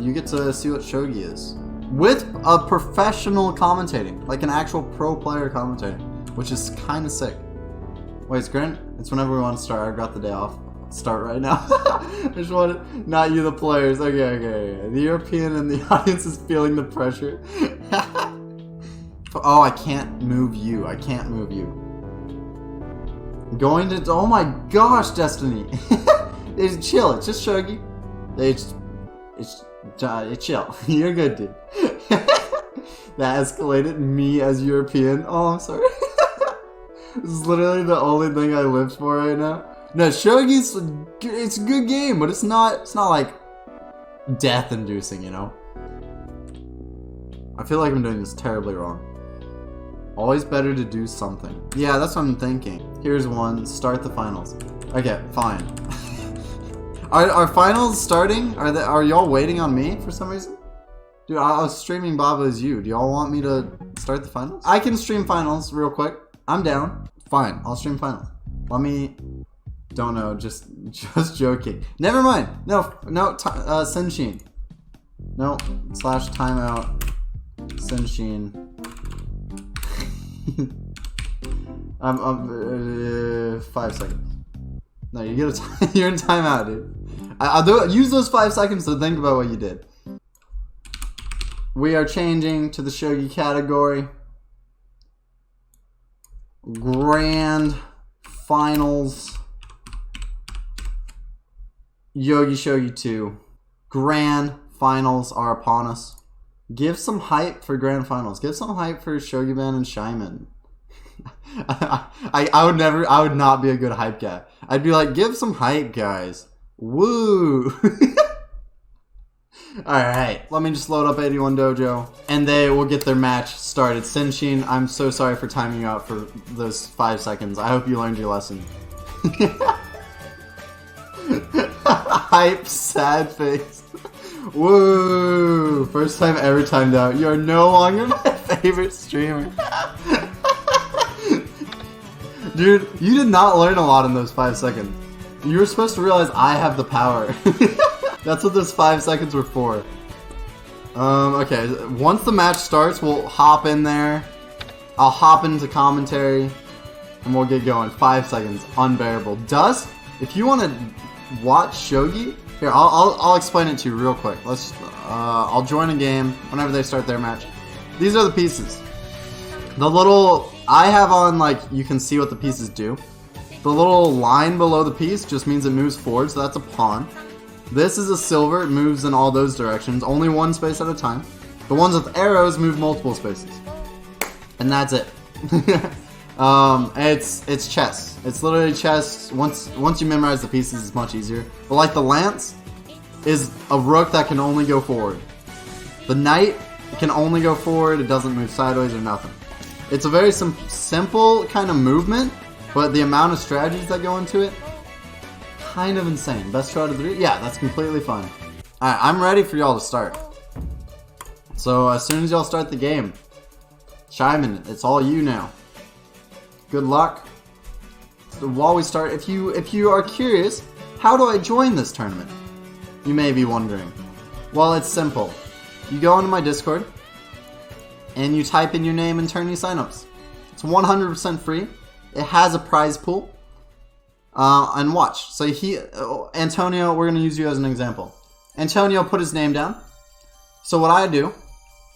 you get to see what Shogi is. With a professional commentating, like an actual pro player commentating, which is kind of sick. Wait, it's Grant? It's whenever we want to start. I've got the day off. Start right now. I just wanted, not you, the players. Okay. The European and the audience is feeling the pressure. Oh, I can't move you. I'm going to, oh my gosh, Destiny. It's chill. It's just Shogi. It's chill. You're good, dude. That escalated me as European. Oh, I'm sorry. This is literally the only thing I live for right now. No, Shogi's, it's a good game, but it's not like death-inducing, you know? I feel like I'm doing this terribly wrong. Always better to do something. Yeah, that's what I'm thinking. Here's one. Start the finals. Okay, fine. Are finals starting? Are y'all waiting on me for some reason? Dude, I was streaming Baba as you. Do y'all want me to start the finals? I can stream finals real quick. I'm down. Fine, I'll stream finals. Let me... Don't know, just joking. Never mind. No, Senshin. No, /timeout. Senshin. 5 seconds. No, you get a you're in timeout, dude. I'll do it. Use those 5 seconds to think about what you did. We are changing to the Shogi category. Grand Finals. Yogi Shogi 2. Grand Finals are upon us. Give some hype for Grand Finals. Give some hype for Shogiban and Shyman. I would not be a good hype guy. I'd be like, give some hype, guys. Woo! Alright, let me just load up 81 Dojo, and they will get their match started. Senshin, I'm so sorry for timing you out for those 5 seconds. I hope you learned your lesson. Hype, sad face. Woo! First time ever timed out. You are no longer my favorite streamer. Dude, you did not learn a lot in those 5 seconds. You were supposed to realize I have the power. That's what those 5 seconds were for. Okay, once the match starts, we'll hop in there. I'll hop into commentary, and we'll get going. 5 seconds, unbearable. Dust, if you want to watch Shogi, here, I'll explain it to you real quick. I'll join a game whenever they start their match. These are the pieces. The little, I have on, like, you can see what the pieces do. The little line below the piece just means it moves forward, so that's a pawn. This is a silver, it moves in all those directions, only one space at a time. The ones with arrows move multiple spaces. And that's it. It's chess. It's literally chess. Once you memorize the pieces, it's much easier. But like the lance is a rook that can only go forward. The knight can only go forward, it doesn't move sideways or nothing. It's a very simple kind of movement, but the amount of strategies that go into it, kind of insane. Best shot of the 3? Yeah, that's completely fine. Alright, I'm ready for y'all to start. So as soon as y'all start the game, Shyman, it's all you now. Good luck. So while we start, if you are curious, how do I join this tournament? You may be wondering. Well, it's simple. You go into my Discord, and you type in your name and turn your signups. It's 100% free. It has a prize pool. And watch. So Antonio, we're going to use you as an example. Antonio put his name down. So what I do,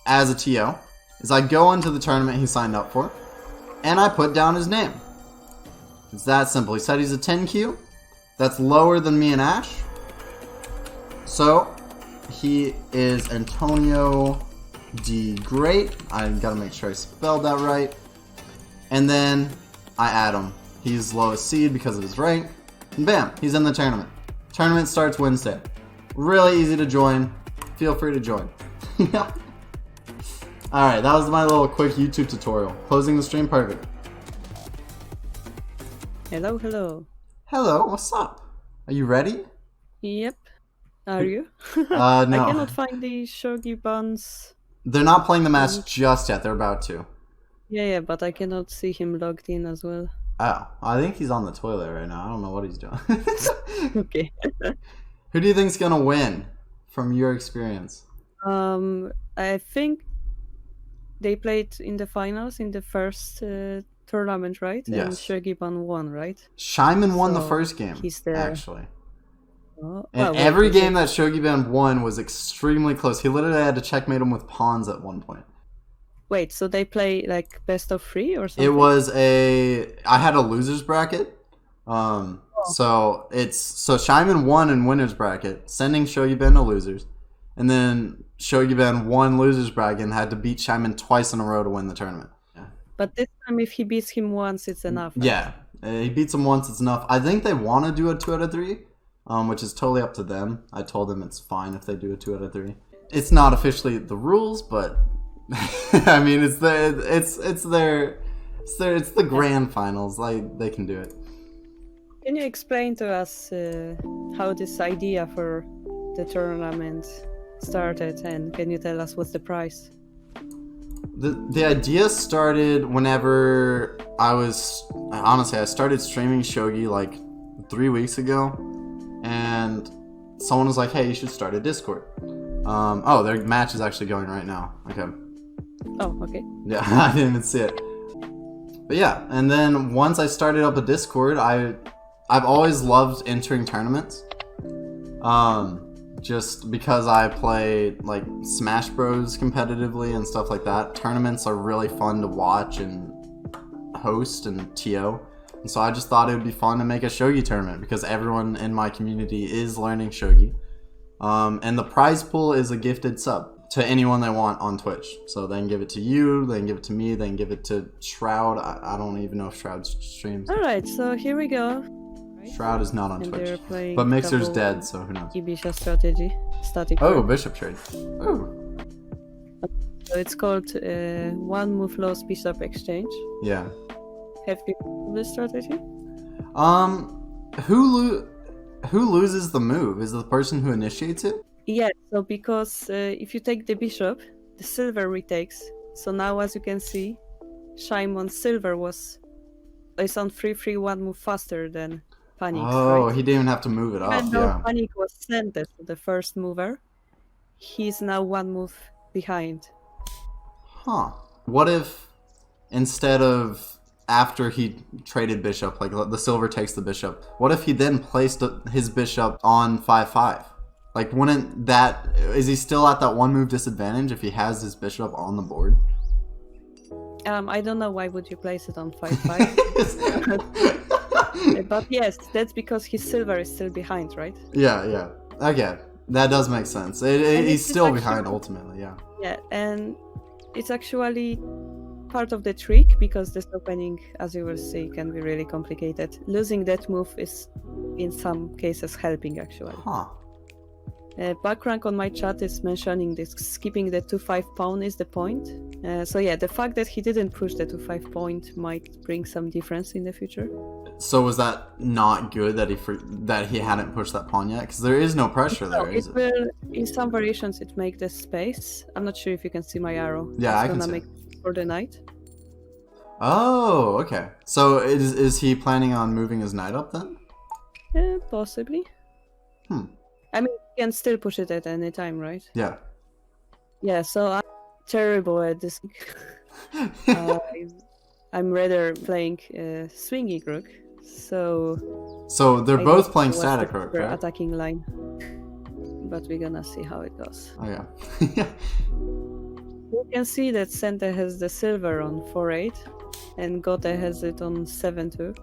as a TO, is I go into the tournament he signed up for, and I put down his name. It's that simple. He said he's a 10Q. That's lower than me and Ash. So, he is Antonio D. Great. I gotta make sure I spelled that right. And then I add him. He's lowest seed because of his rank. And bam, he's in the tournament. Tournament starts Wednesday. Really easy to join. Feel free to join. Alright, that was my little quick YouTube tutorial. Closing the stream, perfect. Hello, hello. Hello, what's up? Are you ready? Yep. Are you? No. I cannot find the Shogi buns. They're not playing the match just yet. They're about to. Yeah, but I cannot see him logged in as well. Oh, I think he's on the toilet right now. I don't know what he's doing. Okay. Who do you think's gonna win? from your experience? I think they played in the finals in the first tournament, right? And Yes. Shogi won, right? Shyman won the So, first game, he's there. actually. Oh, And wait, every is game it- that Shogi Ban won was extremely close. He literally had to checkmate him with pawns at one point. Wait, so they play like best of 3 or something? It was I had a losers bracket. So Shyman won in winners bracket, sending Shogi Ben to losers. And then Shogi Ben won losers bracket and had to beat Shyman twice in a row to win the tournament. Yeah. But this time, if he beats him once, it's enough. Right? Yeah. He beats him once, it's enough. I think they want to do a 2 out of 3, which is totally up to them. I told them it's fine if they do a 2 out of 3. It's not officially the rules, but I mean, it's the grand finals. Like, they can do it. Can you explain to us how this idea for the tournament started, and can you tell us what's the price? The idea started whenever I started streaming Shogi like 3 weeks ago, and someone was like, "Hey, you should start a Discord." Their match is actually going right now. Okay. Oh, okay. Yeah, I didn't even see it. But yeah, and then once I started up a Discord, I've always loved entering tournaments. Just because I play like Smash Bros competitively and stuff like that. Tournaments are really fun to watch and host and TO. And so I just thought it would be fun to make a Shogi tournament because everyone in my community is learning Shogi. And the prize pool is a gifted sub to anyone they want on Twitch. So they can give it to you, they can give it to me, they can give it to Shroud. I don't even know if Shroud streams. Alright, so here we go. Shroud is not on And Twitch. they're playing But Mixer's double dead, so who knows. Ibisha strategy. Static. Oh, Bishop trade. Oh. So it's called one move loss bishop exchange. Yeah. Have you heard this strategy? Who loses the move? Is it the person who initiates it? Yeah, so because if you take the bishop, the silver retakes. So now, as you can see, Shimon's silver is on 3-3 one move faster than Panic's. Oh, right? he didn't even have to move it up. Even though Yeah. Panic was sent as the first mover, he's now one move behind. Huh. What if instead of after he traded bishop, like the silver takes the bishop, what if he then placed his bishop on 5-5? Like, wouldn't that... Is he still at that one move disadvantage if he has his bishop on the board? I don't know why would you place it on 5-5. But yes, that's because his silver is still behind, right? Yeah. Okay. That does make sense. He's still behind, ultimately, yeah. Yeah, and it's actually part of the trick, because this opening, as you will see, can be really complicated. Losing that move is, in some cases, helping, actually. Huh. Backrank on my chat is mentioning this skipping the 2-5 pawn is the point. So yeah, the fact that he didn't push the 2-5 point might bring some difference in the future. So was that not good that he hadn't pushed that pawn yet? Because there is no pressure there, is it? Will, in some variations, it makes the space. I'm not sure if you can see my arrow. Yeah, I it's can gonna see. make for the knight. Oh, okay. So is he planning on moving his knight up then? Yeah, possibly. Hmm. I mean, you can still push it at any time, right? Yeah. Yeah, so I'm terrible at this. I'm rather playing swingy rook. So they're I both don't playing know what's static the rook, better right? attacking line. But we're gonna see how it goes. Oh yeah. You can see that Sente has the silver on 4-8 and Gote has it on 7-2.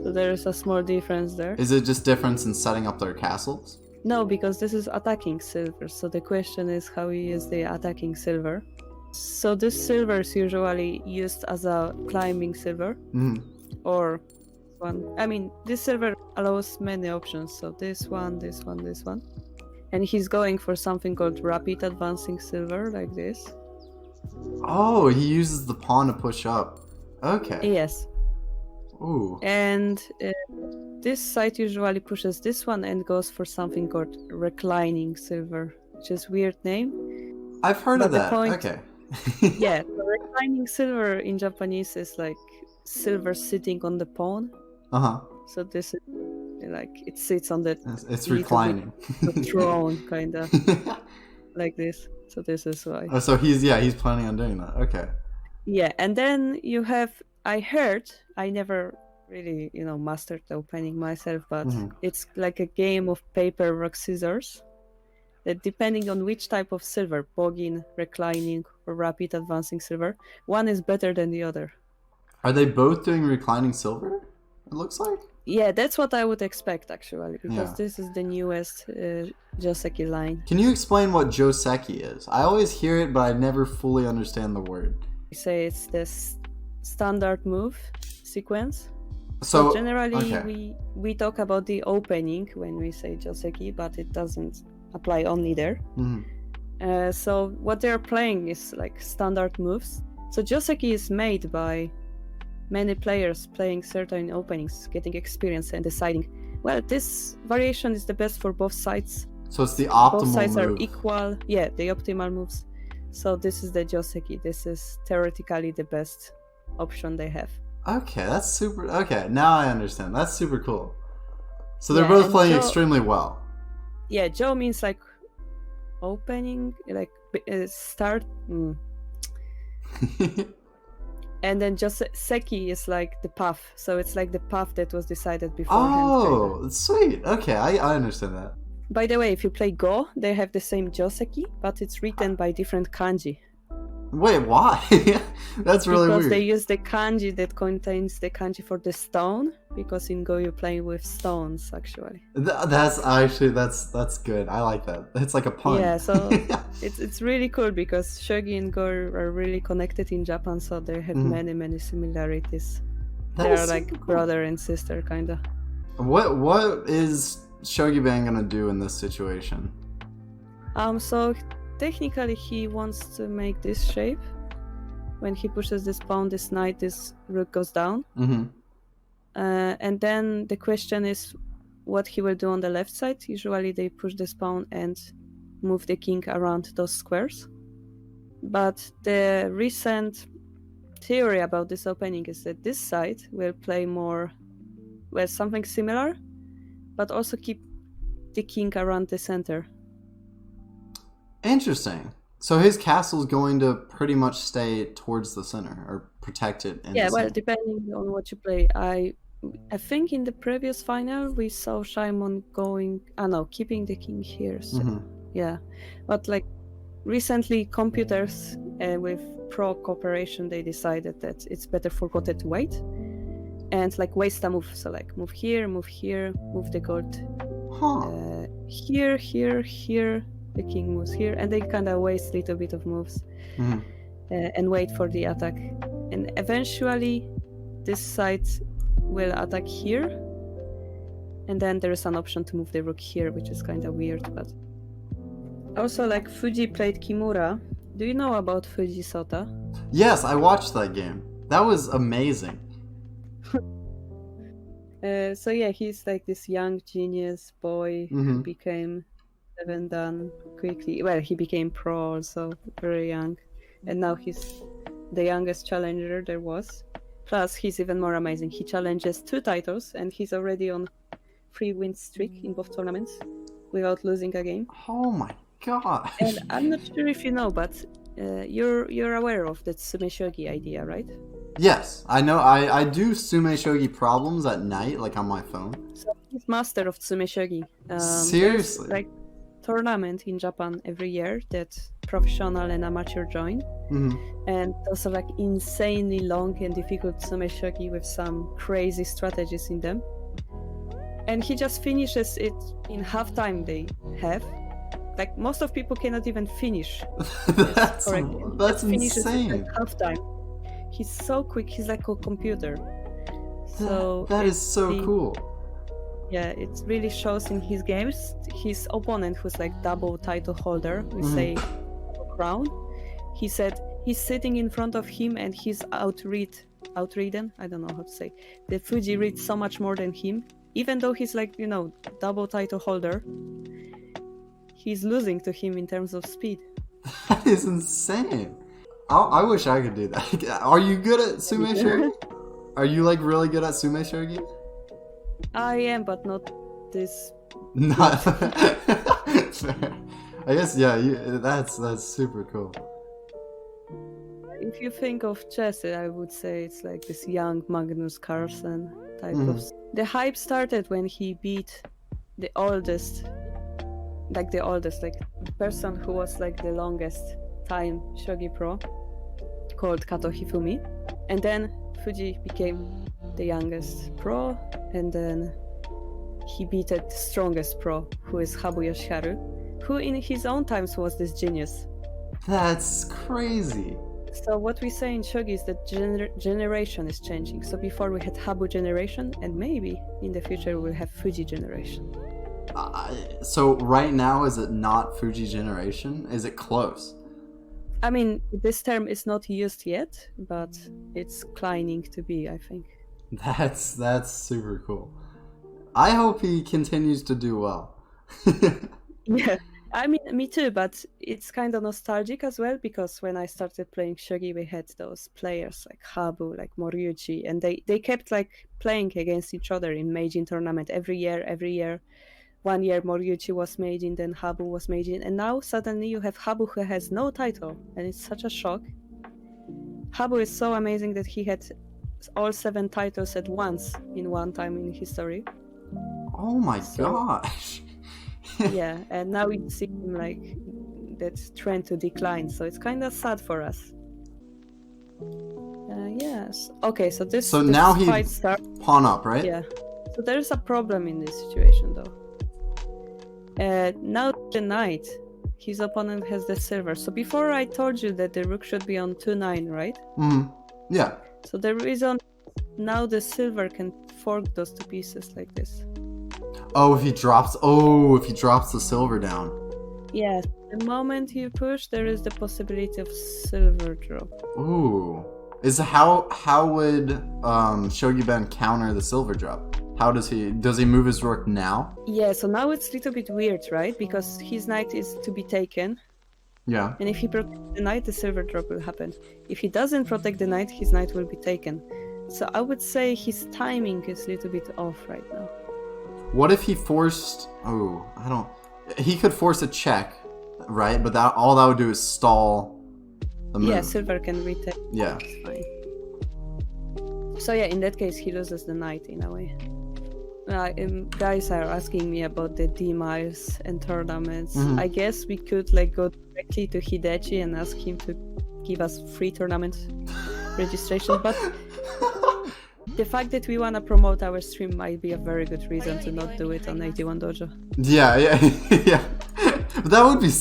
So there is a small difference there. Is it just difference in setting up their castles? No, because this is attacking silver. So the question is how he is the attacking silver. So this silver is usually used as a climbing silver. Mm-hmm. Or one. I mean, this silver allows many options. So this one, this one, this one. And he's going for something called rapid advancing silver, like this. Oh, he uses the pawn to push up. Okay. Yes. Ooh. And this side usually pushes this one and goes for something called reclining silver, which is weird name. I've heard of But the that. point- Okay. Yeah, so reclining silver in Japanese is like silver sitting on the pawn. Uh-huh. So this is like it sits on the It's little reclining. bit of throne, kind of like this. So this is why. Oh, so he's planning on doing that. Okay. Yeah, and then you have. I heard. I never really, mastered the opening myself, but it's like a game of paper, rock, scissors. That depending on which type of silver, boggin, reclining, or rapid advancing silver, one is better than the other. Are they both doing reclining silver? It looks like. Yeah, that's what I would expect actually, because Yeah. this is the newest Joseki line. Can you explain what Joseki is? I always hear it, but I never fully understand the word. We say it's this standard move sequence. So generally, okay. we talk about the opening when we say Joseki, but it doesn't apply only there. So what they're playing is like standard moves. So Joseki is made by many players playing certain openings, getting experience and deciding, well, this variation is the best for both sides. So it's the optimal Both sides move. are equal. Yeah, the optimal moves. So this is the Joseki. This is theoretically the best option they have. Okay, that's super. Okay, now I understand. That's super cool. So they're Yeah, both and playing extremely well. Yeah, Jo means like opening, like start. And then just Seki is like the path. So it's like the path that was decided beforehand. Oh, sweet. Okay, I understand that. By the way, if you play Go, they have the same Joseki, but it's written by different kanji. Wait, why? That's really because weird. They use the kanji that contains the kanji for the stone, because in Go you play with stones actually. That's actually that's good. I like that. It's like a pun. Yeah, so it's really cool because Shogi and Go are really connected in Japan, so they have many similarities. They're like cool. brother and sister kinda. What is Shogi Bang gonna do in this situation? So technically he wants to make this shape. When he pushes this pawn, this knight, this rook goes down. And then the question is what he will do on the left side. Usually they push this pawn and move the king around those squares. But the recent theory about this opening is that this side will play more, well, something similar, but also keep the king around the center. Interesting. So his castle's going to pretty much stay towards the center or protect it. Depending on what you play. I think in the previous final we saw Shimon keeping the king here. So, yeah, but like recently, computers with pro cooperation, they decided that it's better for Gote to wait and like waste a move. So like move here, move the gold here. The king moves here, and they kind of waste a little bit of moves and wait for the attack. And eventually, this side will attack here, and then there is an option to move the rook here, which is kind of weird. But also, like Fuji played Kimura. Do you know about Fuji Sota? Yes, I watched that game. That was amazing. So yeah, he's like this young genius boy who became done quickly. Well, he became pro also very young, and now he's the youngest challenger there was. Plus, he's even more amazing. He challenges 2 titles, and he's already on 3 win streak in both tournaments without losing a game. Oh my god! And I'm not sure if you know, but you're aware of the Tsume Shogi idea, right? Yes, I know. I do Sume Shogi problems at night, like on my phone. So he's master of Tsume Shogi. Seriously? Like tournament in Japan every year that professional and amateur join, and those are like insanely long and difficult Tsume Shogi with some crazy strategies in them. And he just finishes it in halftime. They have like most of people cannot even finish. That's insane. At halftime. He's so quick. He's like a computer. So that is so cool. Yeah, it really shows in his games. His opponent, who's like double title holder, we say crown, he said he's sitting in front of him and he's outridden. I don't know how to say. The Fuji reads so much more than him, even though he's like double title holder. He's losing to him in terms of speed. That is insane. I wish I could do that. Are you good at Sume Shogi? Are you like really good at Sume Shogi? I am, but not this. Not. Fair. I guess yeah. That's super cool. If you think of chess, I would say it's like this young Magnus Carlsen type Mhm. of. The hype started when he beat the oldest, like the person who was like the longest time Shogi pro, called Kato Hifumi, and then Fuji became the youngest pro, and then he beat the strongest pro, who is Habu Yoshiharu, who in his own times was this genius. That's crazy. So what we say in Shogi is that generation is changing. So before we had Habu generation, and maybe in the future we'll have Fuji generation. So right now, is it not Fuji generation? Is it close? I mean, this term is not used yet, but it's climbing to be, I think. That's super cool. I hope he continues to do well. Yeah, I mean, me too, but it's kind of nostalgic as well, because when I started playing Shogi, we had those players like Habu, like Moriuchi, and they kept like playing against each other in Meijin tournament every year. 1 year Moriuchi was Meijin, then Habu was Meijin, and now suddenly you have Habu who has no title, and it's such a shock. Habu is so amazing that he had all 7 titles at once in one time in history. Oh my gosh. Yeah, and now we see him like that trend to decline, so it's kind of sad for us. Yes. Okay, so this. So this now he fight starts. pawn up, right? Yeah. So there's a problem in this situation, though. Now the knight, his opponent has the silver. So before I told you that the rook should be on 2-9, right? Yeah. So the reason now the silver can fork those 2 pieces like this. Oh, if he drops the silver down. Yes. The moment you push, there is the possibility of silver drop. Ooh. How would Shogi Ben counter the silver drop? How does he move his rook now? Yeah, so now it's a little bit weird, right? Because his knight is to be taken. Yeah. And if he protects the knight, the silver drop will happen. If he doesn't protect the knight, his knight will be taken. So I would say his timing is a little bit off right now. What if he forced... Oh, I don't... He could force a check, right? But all that would do is stall the move. Yeah, silver can retake. Yeah. It's fine. So yeah, in that case, he loses the knight in a way. Guys are asking me about the D-miles and tournaments. I guess we could like go directly to Hidechi and ask him to give us free tournament registration, but the fact that we want to promote our stream might be a very good reason to not do it on 81 Dojo. Yeah. Yeah. But that would be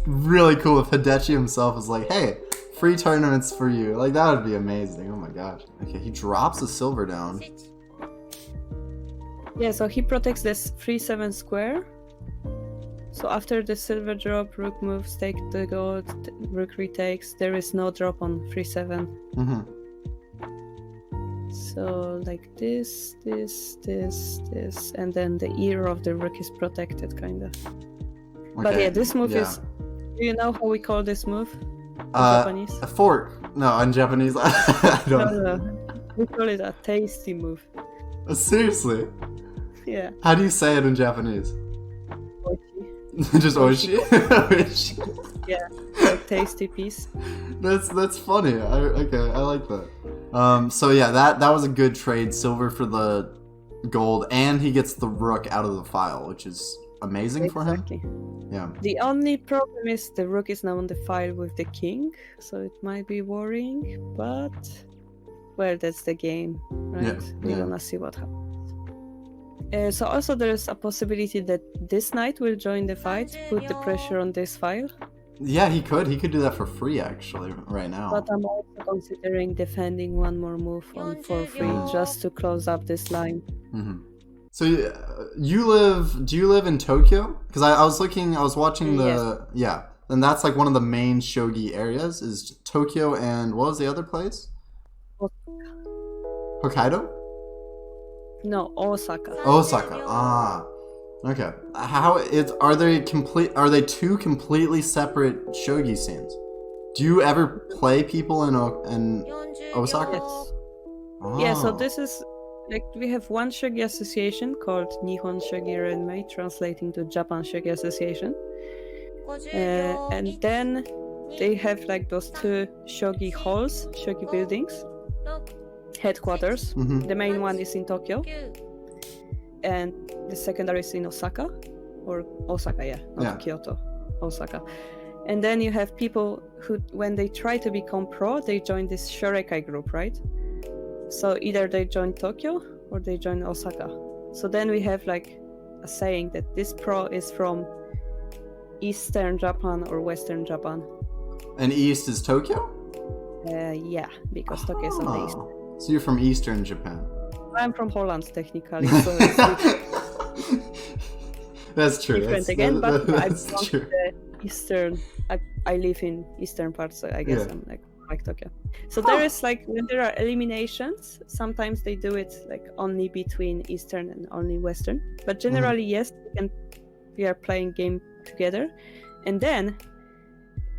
really cool if Hidechi himself was like, hey, free tournaments for you. Like, that would be amazing. Oh my gosh. Okay, he drops the silver down. Yeah, so he protects this 3-7 square. So after the silver drop, rook moves, take the gold, rook retakes. There is no drop on 3-7. So like this, and then the ear of the rook is protected, kind of. Okay, but yeah, this move is... Do you know how we call this move in Japanese? A fork. No, in Japanese, I don't know. No. We call it a tasty move. Seriously? Yeah. How do you say it in Japanese? Oishi. Just oishi? Oishi. Yeah, like tasty piece. That's funny. Okay, I like that. So yeah, that was a good trade. Silver for the gold, and he gets the rook out of the file, which is amazing for him. Yeah. The only problem is the rook is now on the file with the king, so it might be worrying, but well, that's the game, right? Yeah. We're gonna see what happens. So also there's a possibility that this knight will join the fight, put the pressure on this file. Yeah, he could do that for free actually right now. But I'm also considering defending one more move on for free just to close up this line. So do you live in Tokyo? Because I was watching the... Yeah, and that's like one of the main shogi areas is Tokyo, and what was the other place? Hokkaido? No, Osaka. Osaka. Okay. Are they two completely separate shogi scenes? Do you ever play people in Osaka? Yes. Yeah, so this is like we have one shogi association called Nihon Shogi Renmei, translating to Japan Shogi Association. And then they have like those two shogi halls, shogi buildings, headquarters. Mhm. The main one is in Tokyo, and the secondary is in Osaka, or Osaka, not Yeah. Kyoto, Osaka. And then you have people who, when they try to become pro, they join this shorekai group, right? So either they join Tokyo or they join Osaka. So then we have like a saying that this pro is from Eastern Japan or Western Japan. And east is Tokyo? Yeah, because Tokyo is on the east. Oh. So you're from Eastern Japan. I'm from Holland technically, so it's That's true. different That's, again. But I that's belong to true. the Eastern. I live in Eastern part, so I guess Yeah. I'm like Tokyo. So there is like when there are eliminations, sometimes they do it like only between Eastern and only Western. But generally, yes, we are playing game together. And then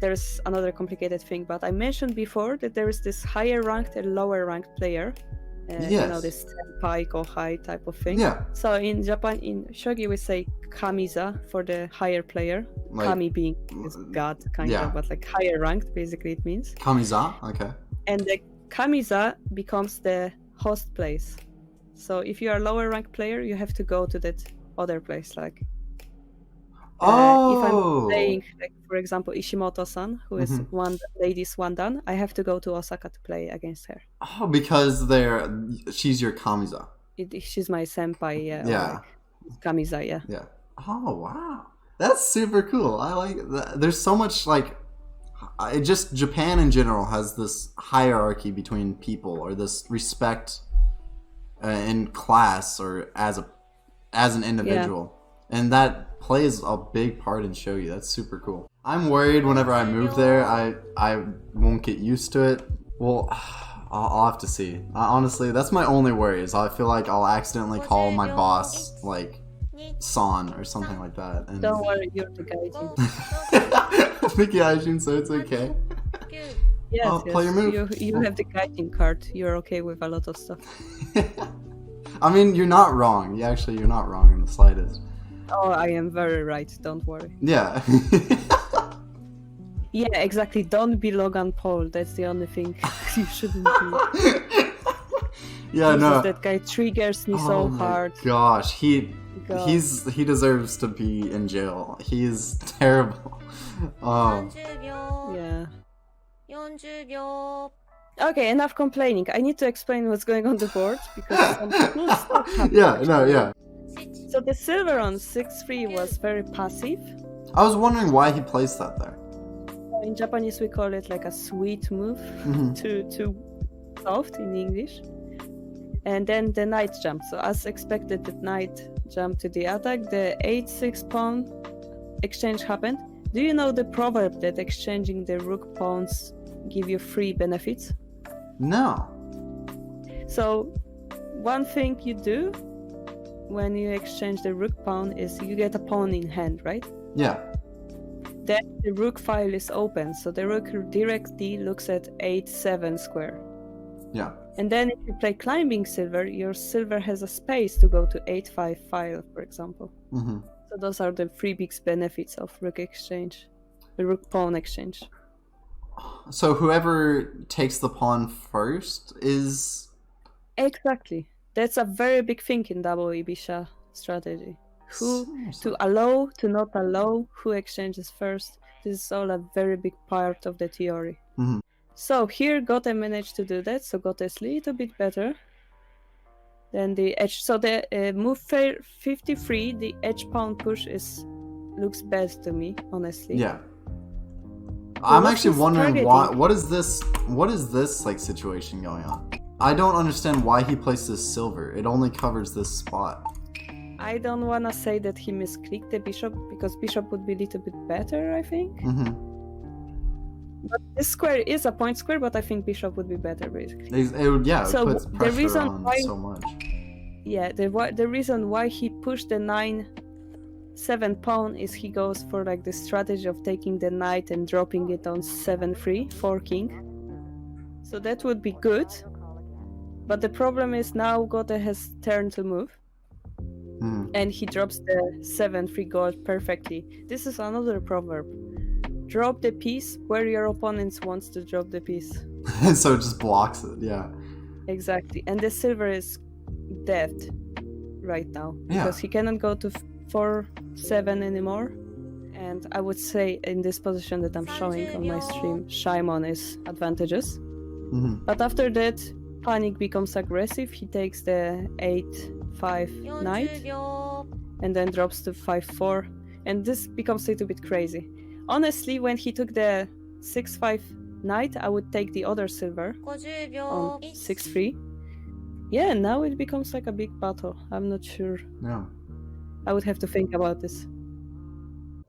there's another complicated thing. But I mentioned before that there is this higher ranked and lower ranked player. You know, this senpai kohai type of thing. Yeah. So in Japan, in shogi, we say kamiza for the higher player. Like, Kami being this god, kind yeah. of, but like higher ranked, basically it means. Kamiza? Okay. And the kamiza becomes the host place. So if you are lower ranked player, you have to go to that other place. Like, if I'm playing, like for example, Ishimoto-san, who is ladies Wandan, I have to go to Osaka to play against her. Oh, because she's your Kamiza. She's my senpai, Yeah. Like kamiza, yeah. Yeah. Oh, wow. That's super cool. I like that. There's so much like just Japan in general has this hierarchy between people, or this respect in class or as an individual, and that plays a big part in shogi. That's super cool. I'm worried whenever I move there, I won't get used to it. Well, I'll have to see. Honestly, that's my only worry. Is I feel like I'll accidentally call my boss like San or something like that. And Don't worry, you're the gaijin. the gaijin, so it's okay. Yes, Play your move. You have the gaijin card. You're okay with a lot of stuff. I mean, you're not wrong. You're not wrong in the slightest. Oh, I am very right. Don't worry. Yeah. Yeah, exactly. Don't be Logan Paul. That's the only thing you shouldn't be. Yeah, Jesus, no. that guy triggers me so Oh my hard. gosh, he God. he deserves to be in jail. He's terrible. Oh. Yeah. Okay, enough complaining. I need to explain what's going on the board because some cool stuff happened. Yeah. So the silver on 6-3 was very passive. I was wondering why he placed that there. In Japanese, we call it like a sweet move, too soft in English. And then the knight jump. So as expected, the knight jumped to the attack. The 8-6 pawn exchange happened. Do you know the proverb that exchanging the rook pawns give you free benefits? No. So one thing you do when you exchange the rook pawn is you get a pawn in hand, right? Yeah. Then the rook file is open, so the rook directly looks at 8-7 square. Yeah. And then if you play climbing silver, your silver has a space to go to 8-5 file, for example. Mm-hmm. So those are the three big benefits of rook exchange, the rook pawn exchange. So whoever takes the pawn first is... Exactly. That's a very big thing in double Ibisha strategy. Who Seriously? to allow, to not allow, who exchanges first. This is all a very big part of the theory. Mhm. So here Gote managed to do that, so Gote is a little bit better than the edge. So the move 53, the edge pawn push looks best to me, honestly. Yeah. I'm what actually he's wondering why. targeting- What is this like situation going on? I don't understand why he placed this silver. It only covers this spot. I don't want to say that he misclicked the bishop, because bishop would be a little bit better, I think. Mm-hmm. But this square is a point square, but I think bishop would be better, basically. It So puts the pressure reason on why- so much. Yeah, the reason why he pushed the 9-7 pawn is he goes for like the strategy of taking the knight and dropping it on 7-3 for king. So that would be good. But the problem is now Gote has turn to move, and he drops the 7 free gold perfectly. This is another proverb. Drop the piece where your opponent wants to drop the piece. So it just blocks it, yeah. Exactly. And the silver is dead right now. Yeah. Because he cannot go to 4-7 anymore. And I would say in this position that I'm showing on my stream, Shimon is advantageous. But after that, Panic becomes aggressive. He takes the 8-5 knight and then drops to 5-4. And this becomes a little bit crazy. Honestly, when he took the 6-5 knight, I would take the other silver on 6-3. Yeah, now it becomes like a big battle. I'm not sure. Yeah. I would have to think about this.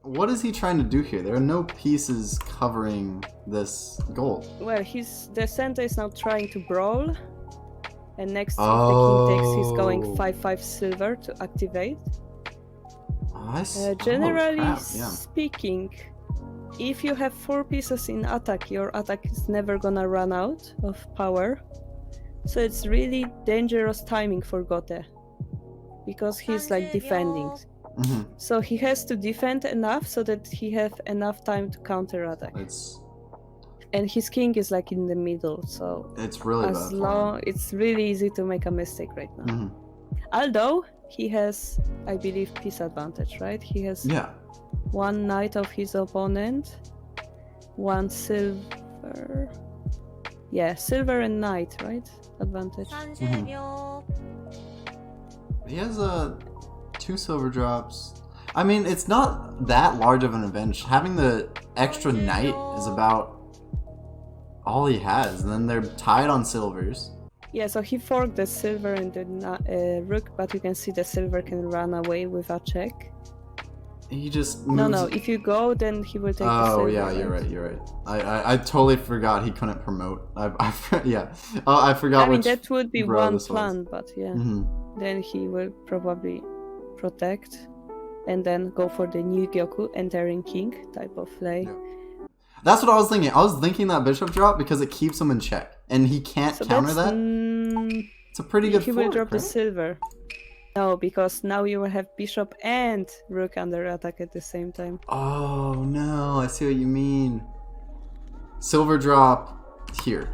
What is he trying to do here? There are no pieces covering this gold. Well, the center is now trying to brawl. And next, if the king takes, he's going 5-5 silver to activate. Generally speaking, if you have 4 pieces in attack, your attack is never gonna run out of power. So it's really dangerous timing for Gote. Because he's like defending. So he has to defend enough so that he have enough time to counter attack. And his king is like in the middle, so it's really it's really easy to make a mistake right now. Although he has, I believe, piece advantage, right? He has 1 knight of his opponent, 1 silver. Yeah, silver and knight, right? Advantage. He has 2 silver drops. I mean, it's not that large of an advantage. Having the extra knight is about all he has, and then they're tied on silvers. Yeah, so he forked the silver and the rook, but you can see the silver can run away with a check. He just moves... No, if you go, then he will take the silver. Oh, yeah, you're right. I totally forgot he couldn't promote. I forgot. I mean, that would be one plan, but yeah. Then he will probably protect and then go for the new Gyoku, entering king type of play. Yeah. That's what I was thinking. I was thinking that bishop drop because it keeps him in check, and he can't counter that. It's a pretty good. He will drop the silver. No, because now you will have bishop and rook under attack at the same time. Oh no, I see what you mean. Silver drop here.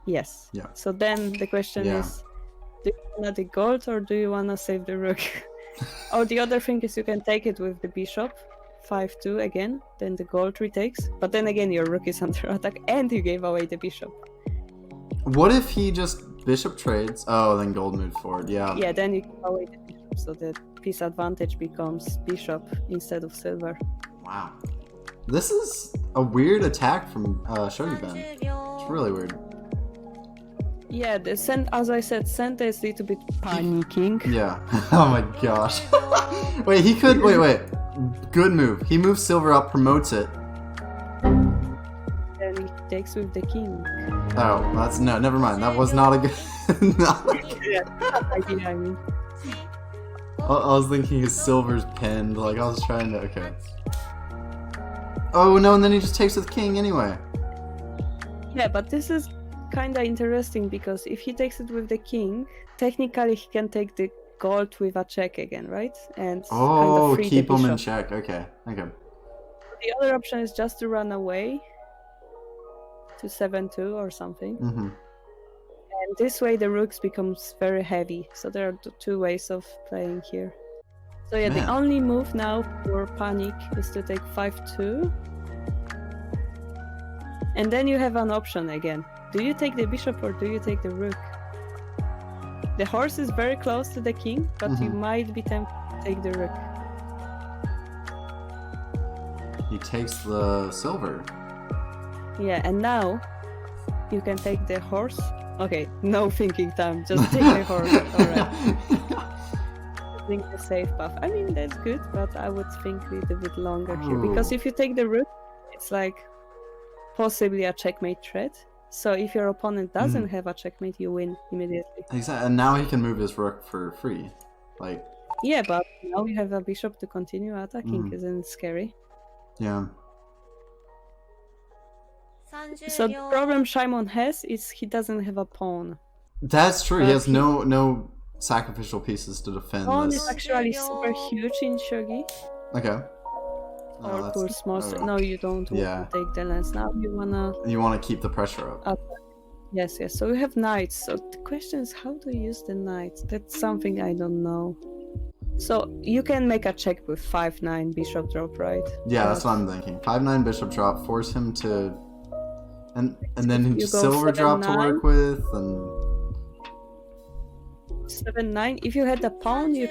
Yes. Yeah. So then the question is, do you want the gold or do you want to save the rook? Or the other thing is you can take it with the bishop. 5-2 again, then the gold retakes, but then again your rook is under attack and you gave away the bishop. What if he just bishop trades? Oh, then gold moved forward, yeah. Yeah, then you give away the bishop, so the piece advantage becomes bishop instead of silver. Wow. This is a weird attack from Shogi Ben. It's really weird. Yeah, as I said, Senta is a little bit panicking. Yeah. Oh my gosh. Wait, he could... Wait. Good move. He moves silver up, promotes it. Then he takes with the king. Oh, that's... No, never mind. That was not a good... idea, I mean. I was thinking his silver's pinned. Like, I was trying to... Okay. Oh, no, and then he just takes with king anyway. Yeah, but this is kind of interesting because if he takes it with the king, technically he can take the gold with a check again, right? And kind of free keep the him in bishop. check. Okay. The other option is just to run away to 7-2 or something. And this way the rooks becomes very heavy. So there are 2 ways of playing here. So yeah, the only move now for Panic is to take 5-2. And then you have an option again. Do you take the bishop or do you take the rook? The horse is very close to the king, but you might be tempted to take the rook. He takes the silver. Yeah, and now you can take the horse. Okay, no thinking time, just take the horse. Alright. Think the safe path. I mean, that's good, but I would think a little bit longer here. Because if you take the rook, it's like possibly a checkmate threat. So if your opponent doesn't have a checkmate, you win immediately. Exactly, and now he can move his rook for free. Like... Yeah, but now you have a bishop to continue attacking. Isn't it scary? Yeah. So the problem Shimon has is he doesn't have a pawn. That's true. He But has no sacrificial pieces to defend pawn this. is actually super huge in Shogi. Okay. Or that's- poor small. oh, No, you don't want Yeah. to take the lance now. You wanna. You want to keep the pressure up. Yes, yes. So we have knights. So the question is, how to use the knights? That's something I don't know. So you can make a check with 5-9 bishop drop, right? Yeah, that's what I'm thinking. 5-9 bishop drop, force him to, and then You just go silver drop to 7-9. work with, and 7-9. If you had a pawn, you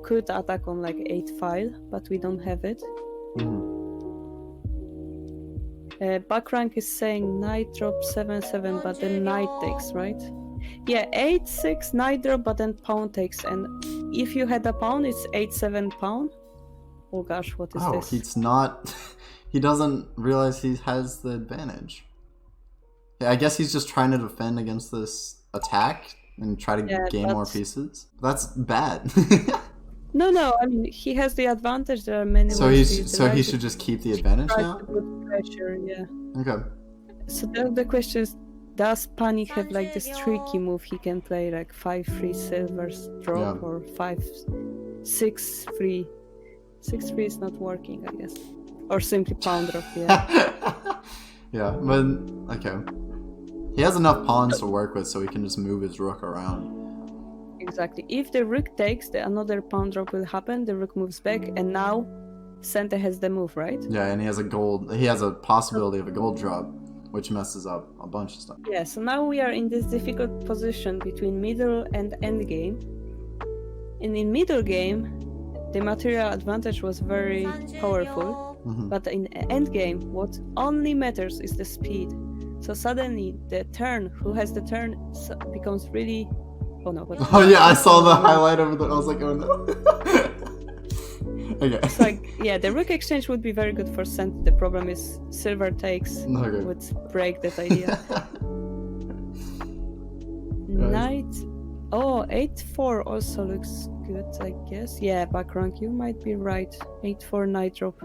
could attack on like 8 file, but we don't have it. Back rank is saying knight drop 7-7, but then knight takes, right? Yeah, 8-6 knight drop, but then pawn takes. And if you had a pawn, it's 8-7 pawn. Oh gosh, what is this? he's not. He doesn't realize he has the advantage. Yeah, I guess he's just trying to defend against this attack and try to gain more pieces. That's bad. No. I mean, he has the advantage. There are many. So he should just keep the advantage try now. to put pressure, yeah. Okay. So the question is, does Panic have like this tricky move he can play, like 5-3 silvers drop or 5-6-3? 6-3 is not working, I guess. Or simply pawn drop, yeah. Yeah, but okay. He has enough pawns to work with, so he can just move his rook around. Exactly. If the rook takes, another pawn drop will happen, the rook moves back, and now Sente has the move, right? Yeah, and he has a possibility of a gold drop, which messes up a bunch of stuff. Yeah, so now we are in this difficult position between middle and end game. And in middle game, the material advantage was very powerful, but in end game, what only matters is the speed. So suddenly, the turn, who has the turn, becomes really... Oh no. Oh yeah, I saw the highlight of it. I was like, oh no. Okay. It's like, yeah, the rook exchange would be very good for Sente. The problem is silver takes would break that idea. Knight. Oh, 8-4 also looks good, I guess. Yeah, back rank, you might be right. 8-4 knight drop.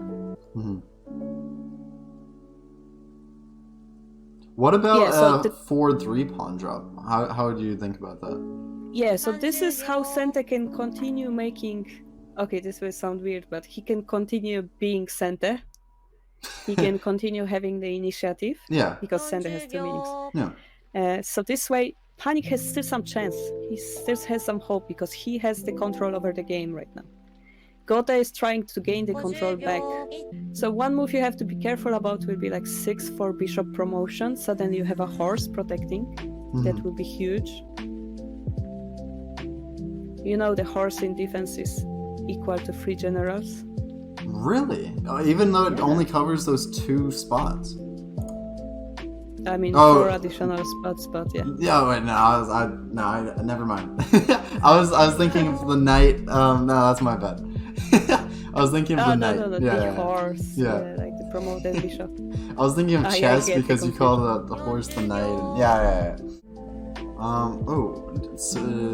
What about 4-3 pawn drop? How do you think about that? Yeah, so this is how Sente can continue making... Okay, this will sound weird, but he can continue being Sente. He can continue having the initiative. Yeah. Because Sente has 2 meanings. Yeah. So this way, Panic has still some chance. He still has some hope because he has the control over the game right now. Gota is trying to gain the control back. So one move you have to be careful about will be like 6-4 bishop promotion. Suddenly you have a horse protecting. That would be huge. You know the horse in defense is equal to 3 generals. Really? Even though it only covers those 2 spots? I mean, 4 additional spots, but yeah. Yeah, wait, no, never mind. I was thinking of the knight. No, that's my bad. I was thinking of the knight. No, the horse. Yeah, like the promoted bishop. I was thinking of chess because you call the horse the knight. And, yeah.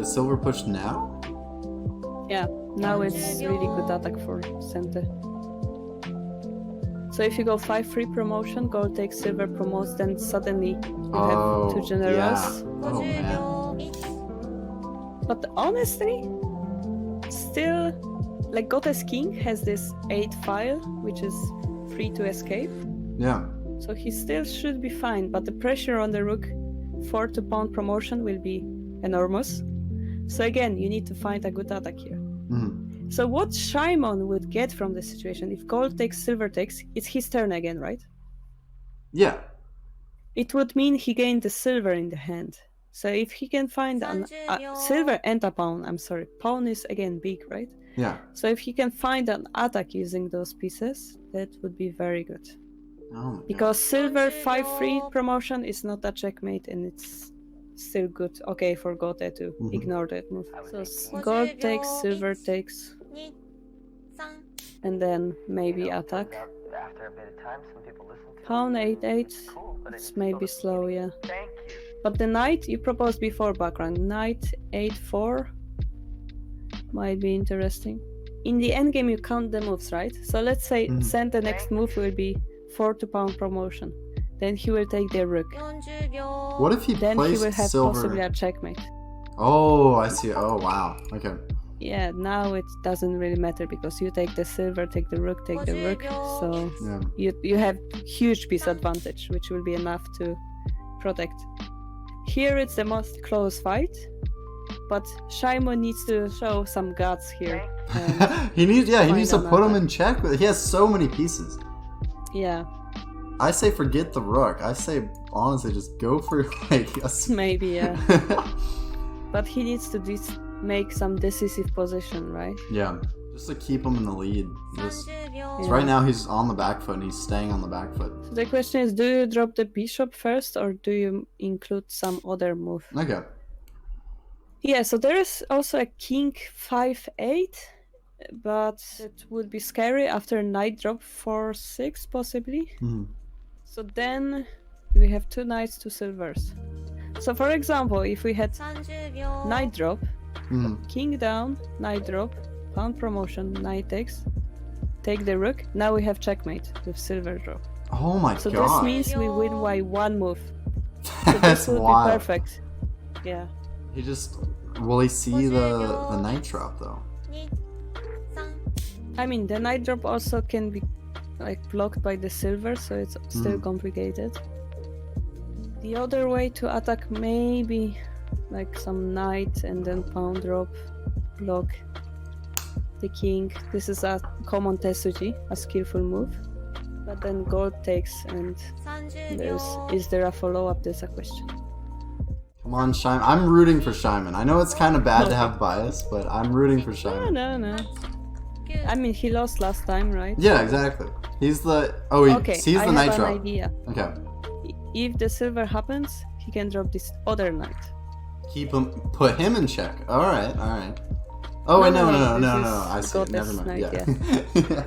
Silver push now? Yeah, now it's really good attack for Sente. So if you go 5-3 promotion, gold takes, silver promotes, then suddenly you have 2 generals. Yeah. Oh man. But honestly, still, like Gota's king has this 8 file, which is free to escape. Yeah. So he still should be fine, but the pressure on the rook for to pawn promotion will be enormous. So again, you need to find a good attack here. So what Shimon would get from the situation, if gold takes, silver takes, it's his turn again, right? Yeah. It would mean he gained the silver in the hand. So if he can find a silver and a pawn, pawn is again big, right? Yeah. So if he can find an attack using those pieces, that would be very good. Oh, because silver 5-3 promotion is not a checkmate and it's still good. Okay, for Gote to ignore that move. So gold takes, silver takes, and then maybe attack. Pawn 8-8. It's maybe slow, yeah. But the knight you proposed before, background. Knight 8-4 might be interesting. In the endgame you count the moves, right? So let's say send the next move will be 4 to pawn promotion. then he will take the rook. What if he Then he placed will have silver? possibly a checkmate. Oh, I see. Oh, wow. Okay. Yeah, now it doesn't really matter because you take the silver, take the rook, so Yeah. you have huge piece advantage, which will be enough to protect. Here it's the most close fight, but Shaimon needs to show some guts here. he needs to an put him attack. in check. He has so many pieces. Yeah, I say forget the rook. I say honestly just go for like a maybe, yeah. But he needs to make some decisive position, right? Yeah, just to keep him in the lead. Just 'cause right now he's on the back foot and he's staying on the back foot. So the question is, do you drop the bishop first or do you include some other move? Okay. Yeah, so there is also a king 5-8, but it would be scary after knight drop 4-6 possibly. Mhm. So then we have two knights, two silvers. So for example, if we had knight drop, Mhm. king down, knight drop, pawn promotion, knight takes, take the rook. Now we have checkmate with silver drop. Oh my So god. this means we win by one move. So That's this would wild. be perfect. Yeah. He just will he see the knight drop though? I mean, the knight drop also can be like blocked by the silver, so it's still complicated. The other way to attack maybe like some knight and then pawn drop, block the king. This is a common Tetsuji, a skillful move. But then gold takes and is there a follow-up? There's a question. Come on, Shimon. I'm rooting for Shimon. I know it's kind of bad to have bias, but I'm rooting for Shimon. No. I mean, he lost last time, right? Yeah, exactly. He's the... Oh, he sees the knight I have drop. an idea. Okay. If the silver happens, he can drop this other knight. Put him in check. Alright. Oh, wait, no. I see it. goddess Never mind. knight, Yeah.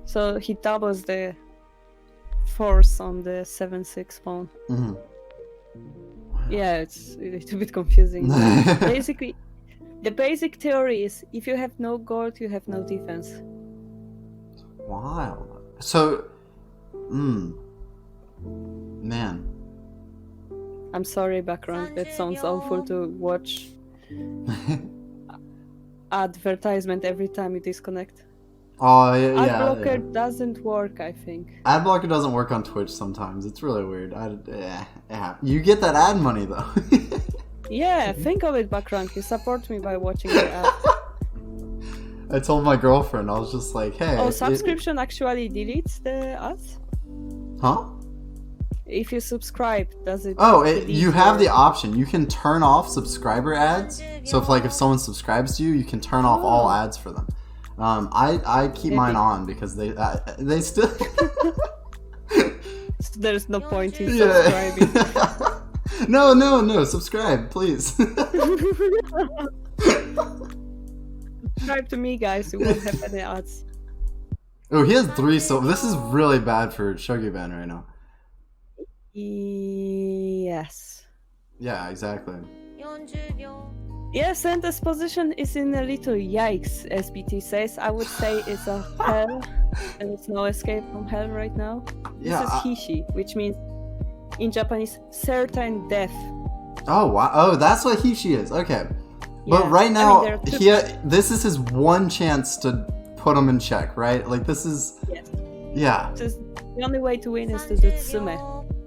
So he doubles the force on the 7-6 pawn. Mhm. Yeah, it's a little bit confusing. Basically, the basic theory is if you have no gold, you have no defense. Wild. So... Man. I'm sorry, background. That sounds awful to watch advertisement every time you disconnect. Oh, yeah. Adblocker doesn't work, I think. Adblocker doesn't work on Twitch sometimes. It's really weird. You get that ad money, though. Yeah, think of it, background. You support me by watching the ad. I told my girlfriend, I was just like, hey... Oh, subscription actually deletes the ads? Huh? If you subscribe, does it... Oh, delete you have your- the option. You can turn off subscriber ads. So if someone subscribes to you, you can turn off all ads for them. I keep mine on because they still... So there's no point in subscribing. No, subscribe, please. Subscribe to me, guys. You won't have any ads. Oh, he has 3 silver. This is really bad for Shogi ban right now. Yes. Yeah, exactly. Yes, and this position is in a little yikes, as BT says. I would say it's a hell, and it's no escape from hell right now. This is Hishi, which means in Japanese, certain death. Oh, wow. Oh, that's what Hishi is. Okay. But Yeah. right now, I mean, this is his one chance to put him in check, right? Like, this is... Yes. Yeah. Just the only way to win is to do Tsume.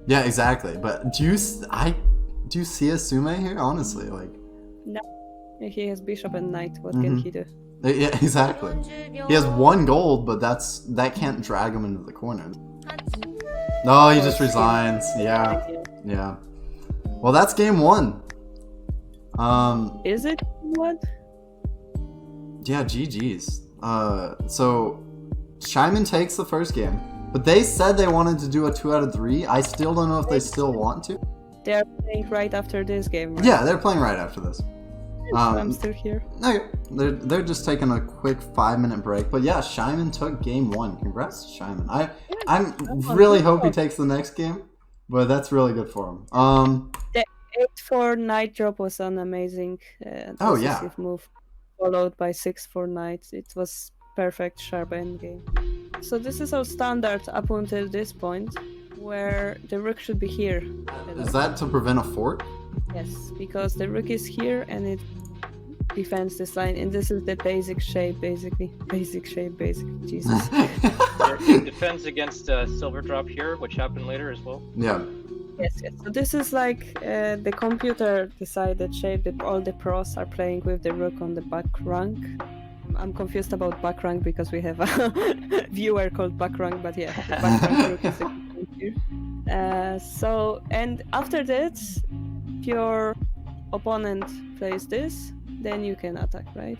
Yeah, exactly. But do you see a Sume here? Honestly, like... No. He has bishop and knight. What can he do? Yeah, exactly. He has 1 gold, but that can't drag him into the corner. No, he just resigns. Yeah. Well, that's game 1. Is it what? Yeah, GG's. So Shimon takes the first game, but they said they wanted to do a 2 out of 3. I still don't know if they still want to. They're playing right after this game, right? Yeah, they're playing right after this. I'm still here. Okay, they're just taking a quick 5-minute break, but yeah, Shimon took game 1. Congrats to Shimon. I really hope he takes the next game, but that's really good for him. The 8-4 knight drop was an amazing decisive move, followed by 6-4 knight. It was perfect sharp endgame. So this is our standard up until this point. where the rook should be here. Is that to prevent a fork? Yes, because the rook is here and it defends this line, and this is the basic shape, basically. Basic shape, Jesus. It defends against silver drop here, which happened later as well. Yeah. Yes. So this is like the computer decided shape that all the pros are playing with the rook on the back rank. I'm confused about back rank because we have a viewer called back rank, but yeah, the back rank rook is the point here. So, and after that, if your opponent plays this, then you can attack, right?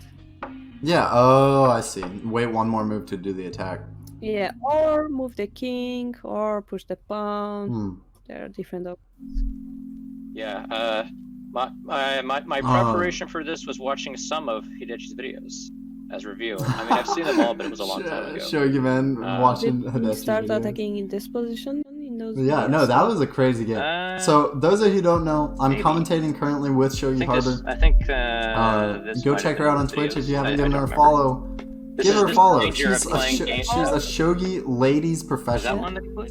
Yeah, oh, I see. Wait one more move to do the attack. Yeah, or move the king, or push the pawn. There are different options. Yeah, my preparation for this was watching some of Hidechi's videos as review. I mean, I've seen them all, but it was a long time ago. Shogi, man, watching Did you Hidechi start videos. attacking in this position in those Yeah, videos? no, that was a crazy game. So, those of you who don't know, I'm maybe. commentating currently with Shogi Harbor. I think this Go might check have her out been on the Twitch videos. if you haven't I given don't her a remember. follow. This Give is her a just follow. danger of She's playing games. a Shogi ladies Is that professional. one that you played?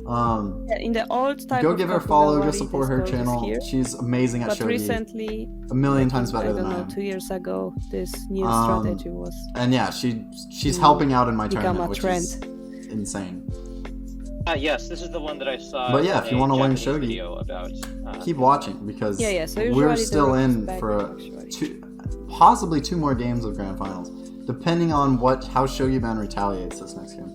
Yeah, in the old type Go of give her a Kakuga follow. Go Wari, support this her goes channel. here. She's amazing at But Shogi. recently, A million times I better don't than I know, am. 2 years ago, this new Um, strategy was And yeah, she's helping out in my become tournament, a which trend. is insane. Yes, this is the one that I saw. But yeah, if you want to learn Shogi Shogi, video about, keep watching because Yeah, so we're usually still the rook is in back, for actually. possibly 2 more games of grand finals, depending on how Shogi Man retaliates this next game.